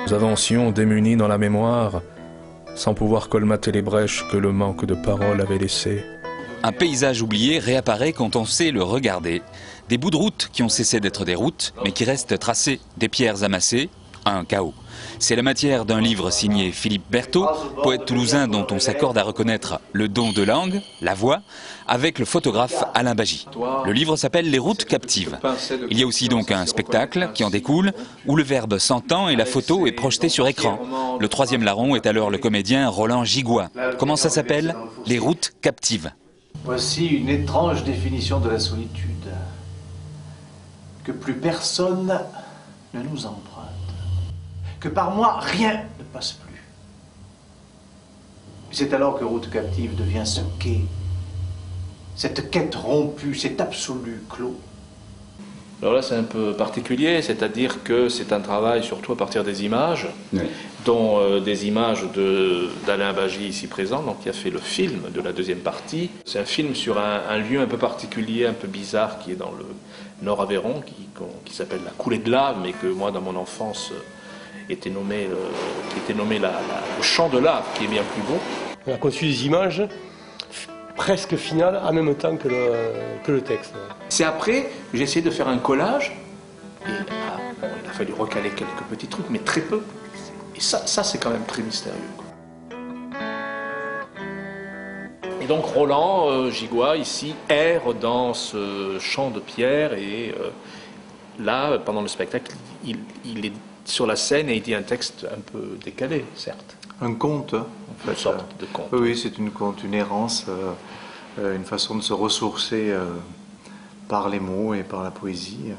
Nous avancions démunis dans la mémoire, sans pouvoir colmater les brèches que le manque de paroles avait laissées. Un paysage oublié réapparaît quand on sait le regarder. Des bouts de route qui ont cessé d'être des routes, mais qui restent tracés, des pierres amassées, un chaos. C'est la matière d'un livre signé Philippe Berthaud, poète toulousain dont on s'accorde à reconnaître le don de langue, la voix, avec le photographe Alain Bagy. Le livre s'appelle Les routes captives. Il y a aussi donc un spectacle qui en découle, où le verbe s'entend et la photo est projetée sur écran. Le troisième larron est alors le comédien Roland Gigois. Comment ça s'appelle? Les routes captives. Voici une étrange définition de la solitude. Que plus personne ne nous emprunte. Que par moi, rien ne passe plus. C'est alors que Route captive devient ce quai, cette quête rompue, cet absolu clos. Alors là, c'est un peu particulier, c'est-à-dire que c'est un travail surtout à partir des images, oui, dont des images d'Alain Bagy ici présent, donc qui a fait le film de la deuxième partie. C'est un film sur un lieu un peu particulier, un peu bizarre, qui est dans le Nord-Aveyron, qui s'appelle la Coulée de lave, mais que moi, dans mon enfance, était nommé le champ de lave, qui est bien plus beau. On a conçu des images presque finales en même temps que le texte. C'est après que j'ai essayé de faire un collage, et il a fallu recaler quelques petits trucs, mais très peu. Et ça c'est quand même très mystérieux, quoi. Et donc Roland Gigois, ici, erre dans ce champ de pierre, et là, pendant le spectacle, il est sur la scène et il dit un texte un peu décalé, certes. Un conte, en fait. Une sorte de conte. Oui, c'est une conte, une errance, une façon de se ressourcer par les mots et par la poésie.